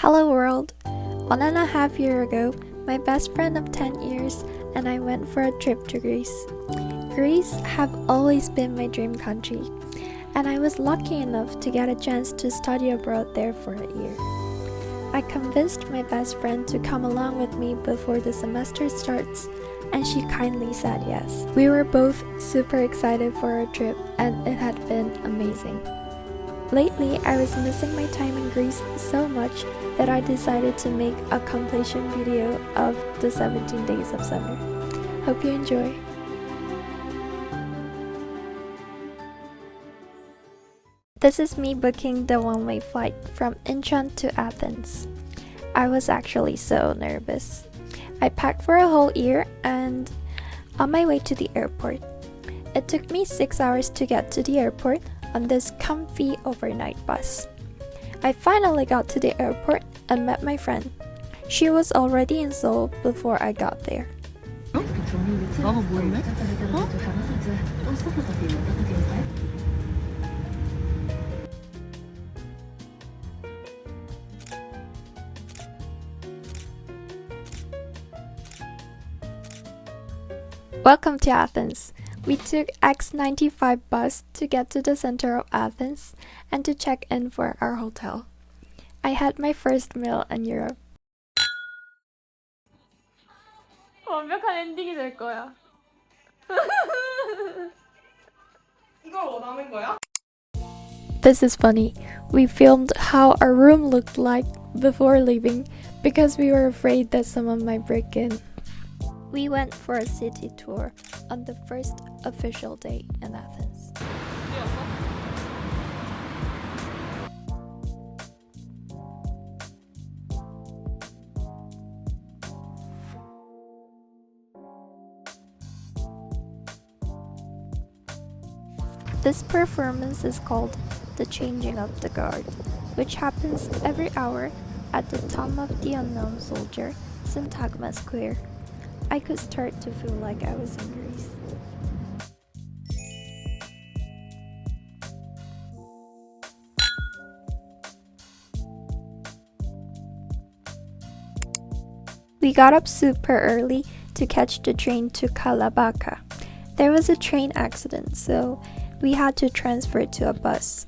Hello world! 1.5 years ago, my best friend of 10 years and I went for a trip to Greece. Greece have always been my dream country, and I was lucky enough to get a chance to study abroad there for a year. I convinced my best friend to come along with me before the semester starts, and she kindly said yes. We were both super excited for our trip, and it had been amazing. Lately, I was missing my time in Greece so much that I decided to make a completion video of the 17 days of summer. Hope you enjoy! This is me booking the one-way flight from Incheon to Athens. I was actually so nervous. I packed for a whole year and on my way to the airport. It took me 6 hours to get to the airport on this comfy overnight bus. I finally got to the airport and met my friend. She was already in Seoul before I got there. 나가 뭐 했네? Welcome to Athens. We took X95 bus to get to the center of Athens and to check in for our hotel. I had my first meal in Europe. 완벽한 엔딩이 될 거야. 이걸 원하는 거야? This is funny. We filmed how our room looked like before leaving because we were afraid that someone might break in. We went for a city tour on the first official day in Athens. This performance is called the changing of the guard, which happens every hour at the Tomb of the Unknown Soldier, Syntagma Square. I could start to feel like I was in Greece. We got up super early to catch the train to Kalabaka. There was a train accident, so we had to transfer to a bus.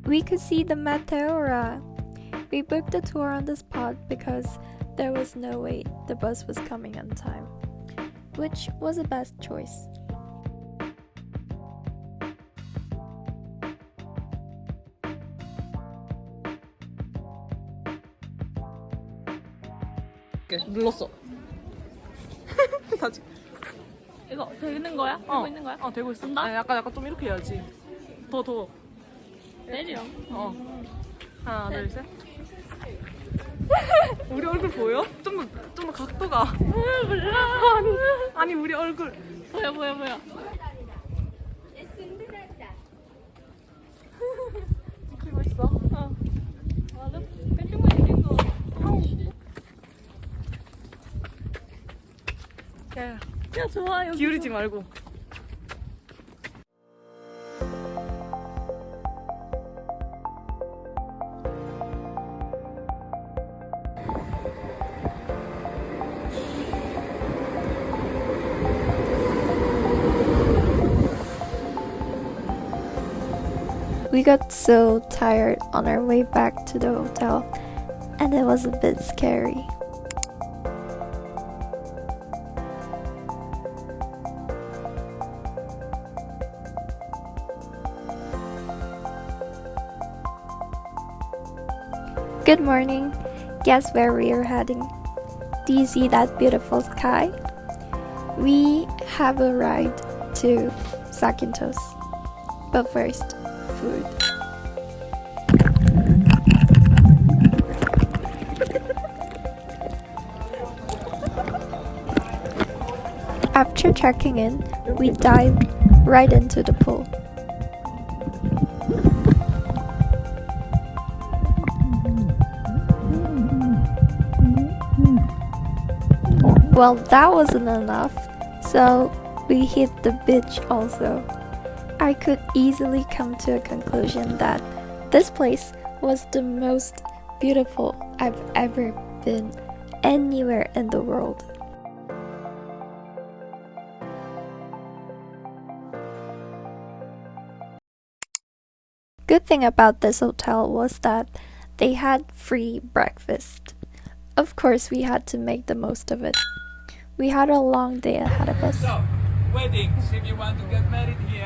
We could see the meteora. We booked the tour on the spot because there was no way the bus was coming on time, which was the best choice. 눌렀어. 다시. 이거 되는 거야? 되고 있는 거야? 되고 있어. 온다? 아니, 약간 좀 이렇게 해야지. 더. 내려. 하나, 둘, 셋. 우리 얼굴 보여? 좀 더 각도가. 몰라. 아니 우리 얼굴. 보여. 찍히고 있어? 맞아. 대충만 찍은 거. 야 좋아 여기. 기울이지 말고. We got so tired on our way back to the hotel, and it was a bit scary. Good morning. Guess where we are heading? Do you see that beautiful sky? We have a ride to Zakynthos. But first, food. After checking in, we dived right into the pool. Well, that wasn't enough, so we hit the beach also. I could easily come to a conclusion that this place was the most beautiful I've ever been anywhere in the world. Good thing about this hotel was that they had free breakfast. Of course, we had to make the most of it. We had a long day ahead of us. So, weddings, if you want to get married here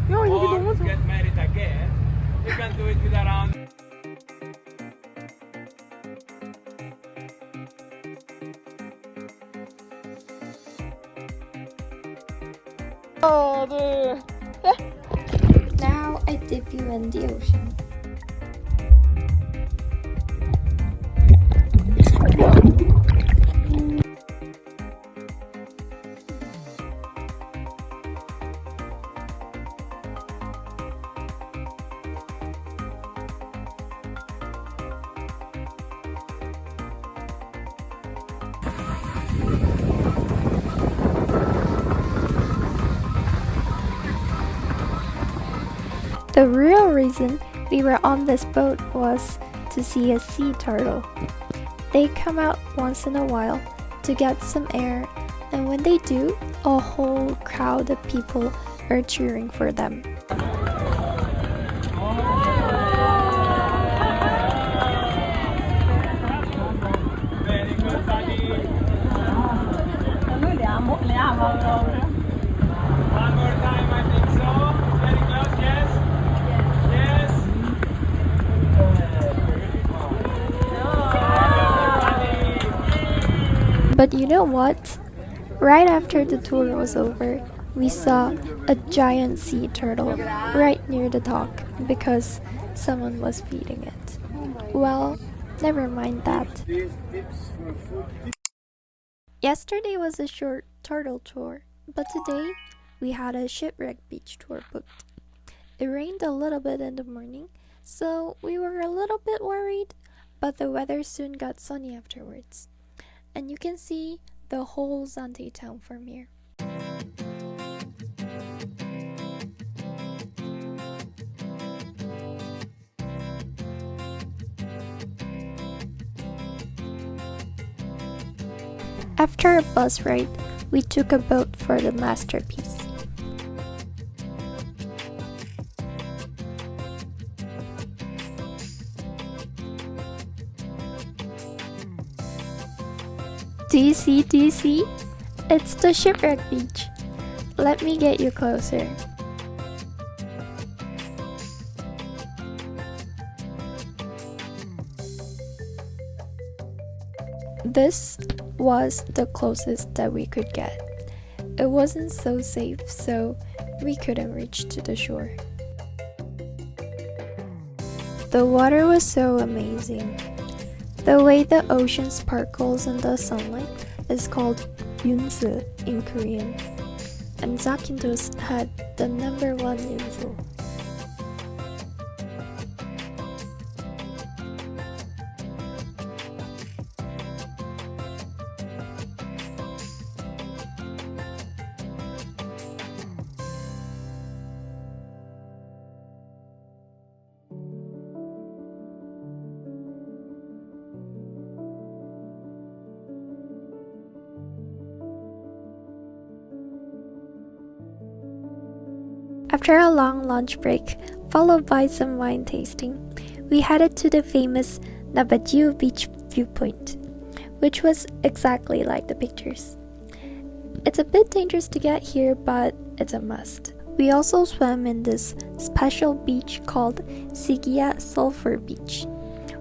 여기 or 너무 좋아. get married again, you can do it with around 하나, 둘. Now I dip you in the ocean. The real reason we were on this boat was to see a sea turtle. They come out once in a while to get some air, and when they do, a whole crowd of people are cheering for them. very good buddy. One more time, I think so. Very close, yes? Yes. But you know what? Right after the tour was over, we saw a giant sea turtle right near the dock because someone was feeding it. Well, never mind that. Yesterday was a short turtle tour, but today we had a shipwreck beach tour booked. It rained a little bit in the morning, so we were a little bit worried, but the weather soon got sunny afterwards. And you can see the whole Zante town from here. After a bus ride, we took a boat for the masterpiece. Do you see? Do you see? It's the shipwreck beach. Let me get you closer. This was the closest that we could get. It wasn't so safe, so we couldn't reach to the shore. The water was so amazing. The way the ocean sparkles in the sunlight is called yunsu in Korean, and Zakynthos had the #1 yunsu. After a long lunch break, followed by some wine tasting, we headed to the famous Nabadju Beach viewpoint, which was exactly like the pictures. It's a bit dangerous to get here, but it's a must. We also swam in this special beach called Sigia Sulfur Beach,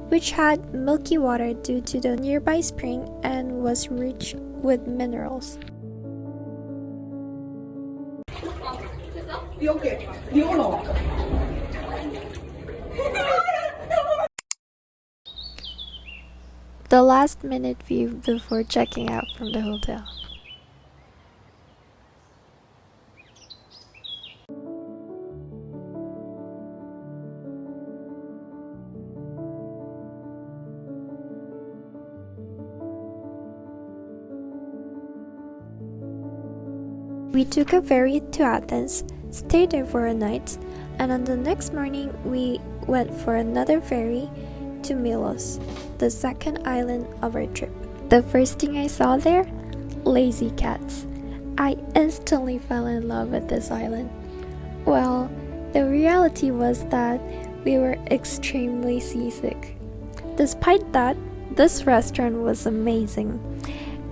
which had milky water due to the nearby spring and was rich with minerals. The last minute view before checking out from the hotel. We took a ferry to Athens, stayed there for a night, and on the next morning we went for another ferry to Milos, the second island of our trip. The first thing I saw there? Lazy cats. I instantly fell in love with this island. Well, the reality was that we were extremely seasick. Despite that, this restaurant was amazing.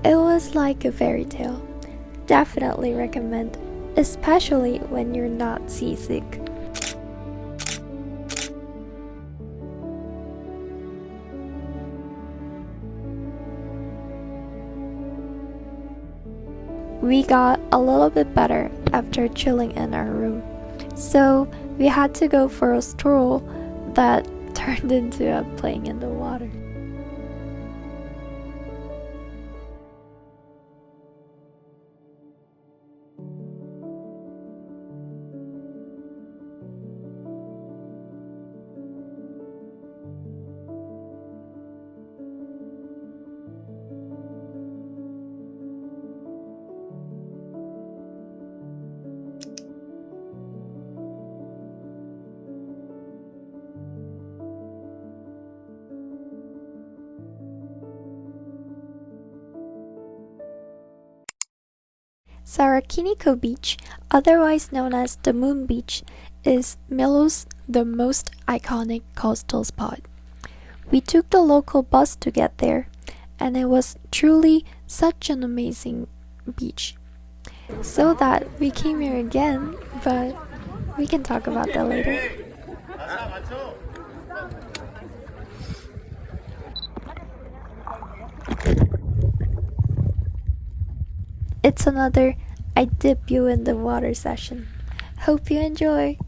It was like a fairy tale. Definitely recommend, especially when you're not seasick. We got a little bit better after chilling in our room, so we had to go for a stroll that turned into a playing in the water. Sarakiniko Beach, otherwise known as the Moon Beach, is Milos' the most iconic coastal spot. We took the local bus to get there, and it was truly such an amazing beach. So that we came here again, but we can talk about that later. It's another I dip you in the water session. Hope you enjoy!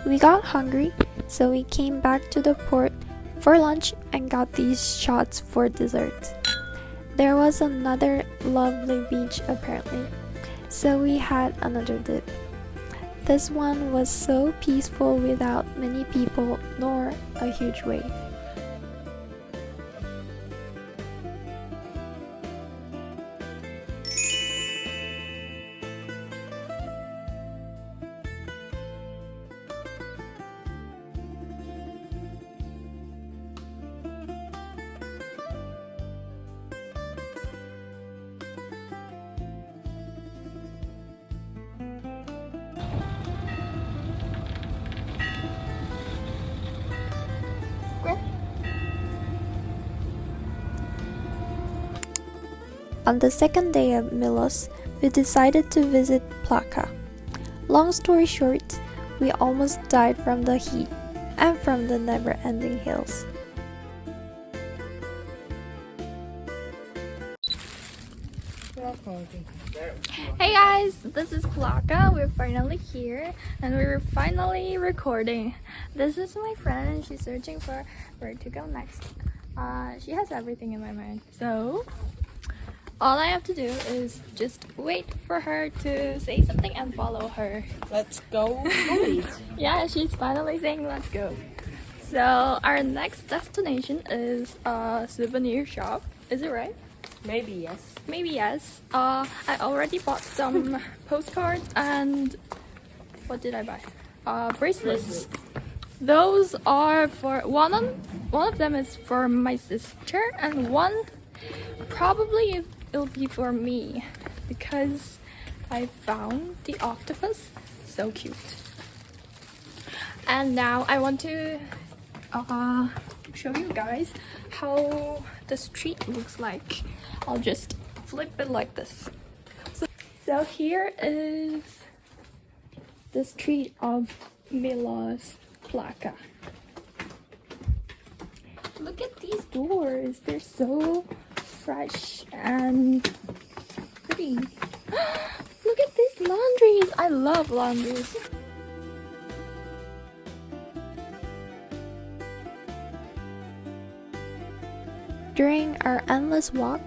We got hungry, so we came back to the port for lunch and got these shots for dessert. There was another lovely beach apparently, so we had another dip. This one was so peaceful without many people nor a huge wave. On the second day of Milos, we decided to visit Plaka. Long story short, we almost died from the heat and from the never-ending hills. Hey guys, this is Plaka. We're finally here and we're finally recording. This is my friend. She's searching for where to go next. She has everything in my mind. So all I have to do is just wait for her to say something and follow her. Let's go, please. Yeah, she's finally saying let's go. So our next destination is a souvenir shop. Is it right? Maybe yes. Maybe yes. I already bought some postcards and what did I buy? Bracelets. Those are for one of them is for my sister and one probably it'll be for me because I found the octopus so cute. And now I want to show you guys how the street looks like. I'll just flip it like this. So here is the street of Milos Plaka. Look at these doors. They're so fresh and pretty. Look at these laundries. I love laundries. During our endless walk,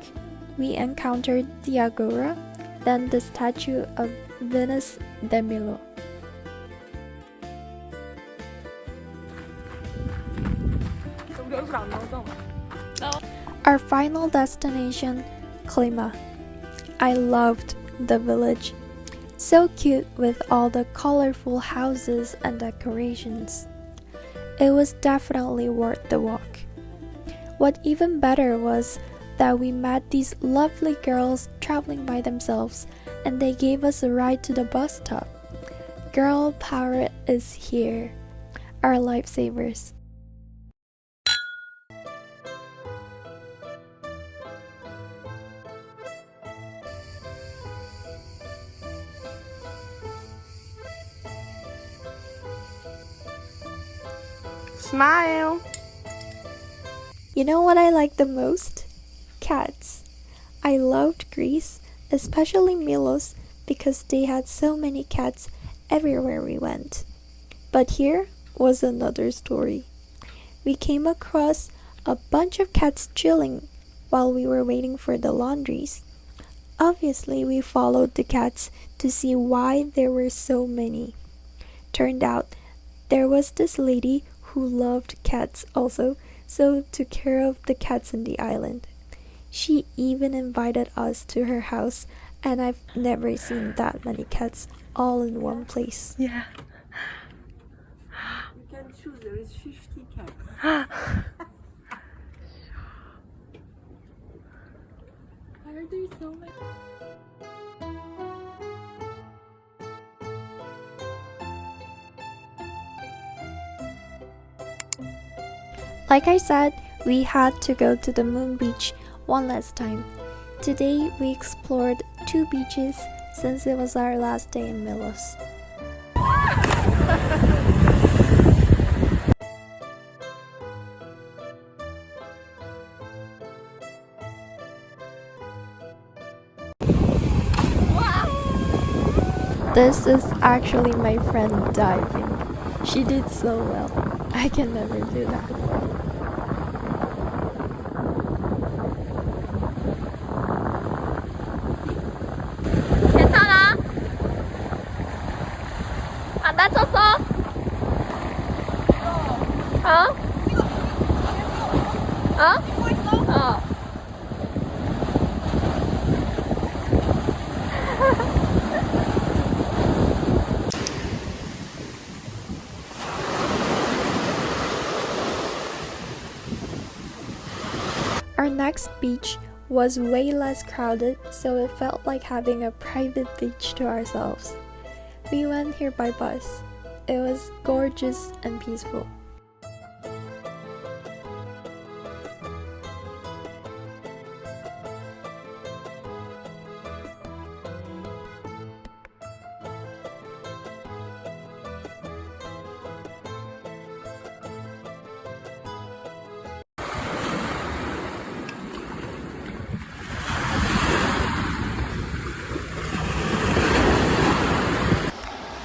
we encountered the agora, then the statue of Venus de Milo. 우리 얼굴 안 나오죠? Our final destination, Klima. I loved the village. So cute with all the colorful houses and decorations. It was definitely worth the walk. What even better was that we met these lovely girls traveling by themselves and they gave us a ride to the bus stop. Girl power is here. Our lifesavers. Smile. You know what I like the most? Cats. I loved Greece, especially Milos, because they had so many cats everywhere we went. But here was another story. We came across a bunch of cats chilling while we were waiting for the laundries. Obviously, we followed the cats to see why there were so many. Turned out, there was this lady who loved cats also, so took care of the cats in the island. She even invited us to her house, and I've never seen that many cats all in one place. Yeah. You can choose, there is 50 cats. Why are there so many? Like I said, we had to go to the moon beach one last time. Today we explored 2 beaches since it was our last day in Milos. This is actually my friend diving. She did so well. I can never do that. 괜찮아? 안 다쳤어? 어? 어? 어. Our next beach was way less crowded, so it felt like having a private beach to ourselves. We went here by bus. It was gorgeous and peaceful.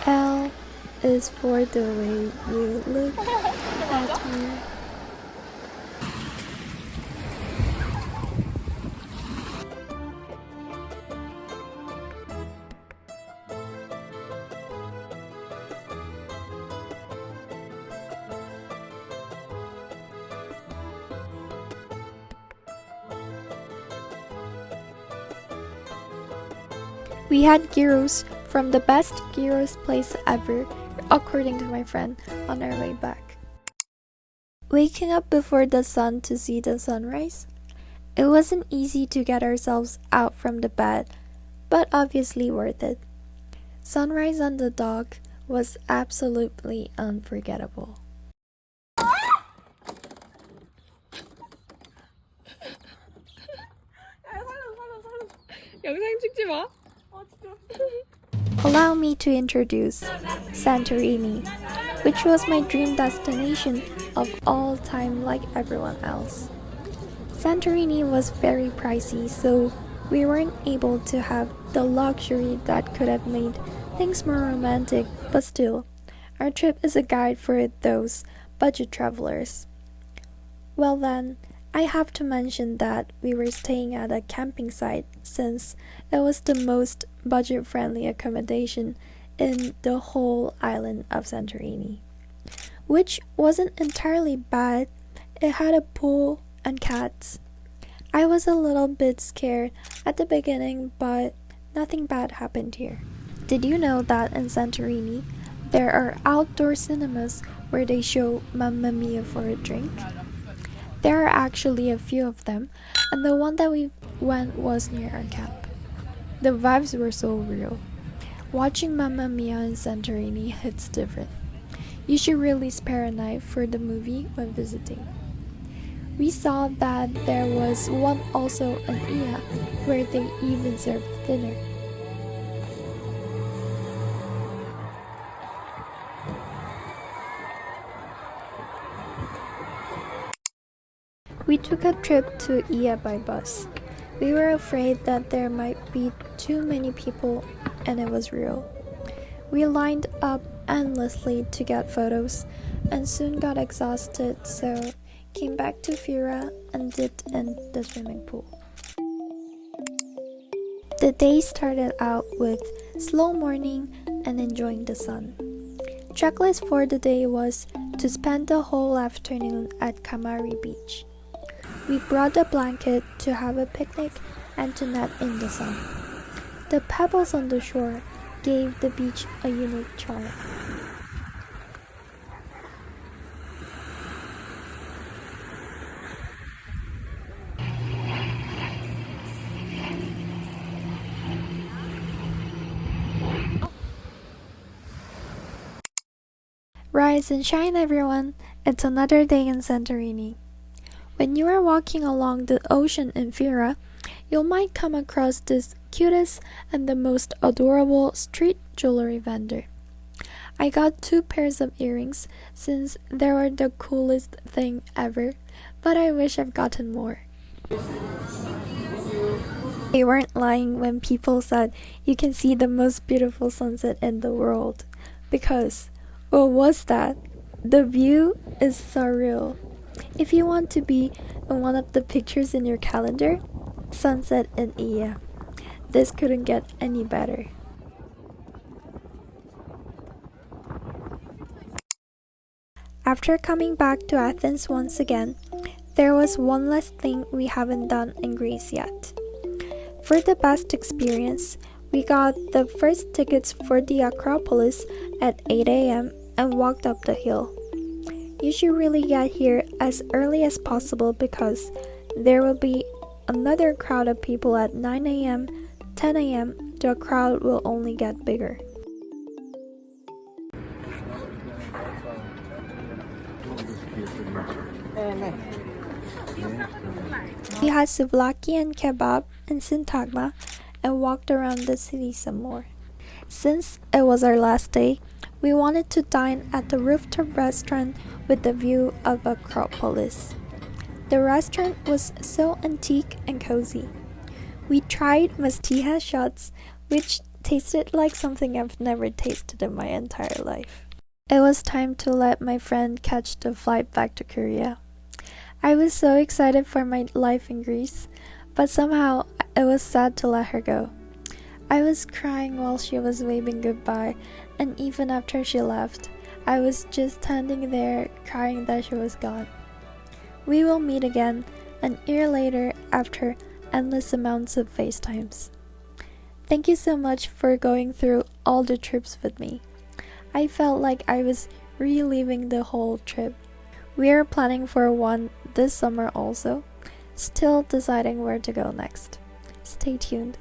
L is for the way you look at me. We had gyros from the best gyros place ever, according to my friend, on our way back. Waking up before the sun to see the sunrise? It wasn't easy to get ourselves out from the bed, but obviously worth it. Sunrise on the dock was absolutely unforgettable. 영상 찍지 마. Allow me to introduce Santorini, which was my dream destination of all time like everyone else. Santorini was very pricey, so we weren't able to have the luxury that could have made things more romantic, but still, our trip is a guide for those budget travelers. Well then, I have to mention that we were staying at a camping site since it was the most budget-friendly accommodation in the whole island of Santorini. Which wasn't entirely bad, It had a pool and cats. I was a little bit scared at the beginning, but nothing bad happened here. Did you know that in Santorini, there are outdoor cinemas where they show Mamma Mia for a drink? There are actually a few of them, and the one that we went was near our camp. The vibes were so real. Watching Mamma Mia in Santorini hits different. You should really spare a night for the movie when visiting. We saw that there was one also in Ia where they even served dinner. We took a trip to Ia by bus. We were afraid that there might be too many people, and it was real. We lined up endlessly to get photos and soon got exhausted, so came back to Fira and dipped in the swimming pool. The day started out with slow morning and enjoying the sun. Checklist for the day was to spend the whole afternoon at Kamari beach. We brought a blanket to have a picnic and to nap in the sun. The pebbles on the shore gave the beach a unique charm. Rise and shine, everyone! It's another day in Santorini. When you are walking along the ocean in Fira, you might come across this cutest and the most adorable street jewelry vendor. I got 2 pairs of earrings since they were the coolest thing ever, but I wish I've gotten more. They weren't lying when people said you can see the most beautiful sunset in the world, because what was that? The view is surreal. If you want to be in one of the pictures in your calendar, sunset in Ia. This couldn't get any better. After coming back to Athens once again, there was one last thing we haven't done in Greece yet. For the best experience, we got the first tickets for the Acropolis at 8 a.m. and walked up the hill. You should really get here as early as possible because there will be another crowd of people at 9 a.m., 10 a.m. The crowd will only get bigger. We had souvlaki and kebab in Syntagma and walked around the city some more. Since it was our last day, we wanted to dine at the rooftop restaurant with the view of Acropolis. The restaurant was so antique and cozy. We tried mastiha shots, which tasted like something I've never tasted in my entire life. It was time to let my friend catch the flight back to Korea. I was so excited for my life in Greece, but somehow it was sad to let her go. I was crying while she was waving goodbye, and even after she left, I was just standing there crying that she was gone. We will meet again an year later after endless amounts of FaceTimes. Thank you so much for going through all the trips with me. I felt like I was reliving the whole trip. We are planning for one this summer also, still deciding where to go next. Stay tuned.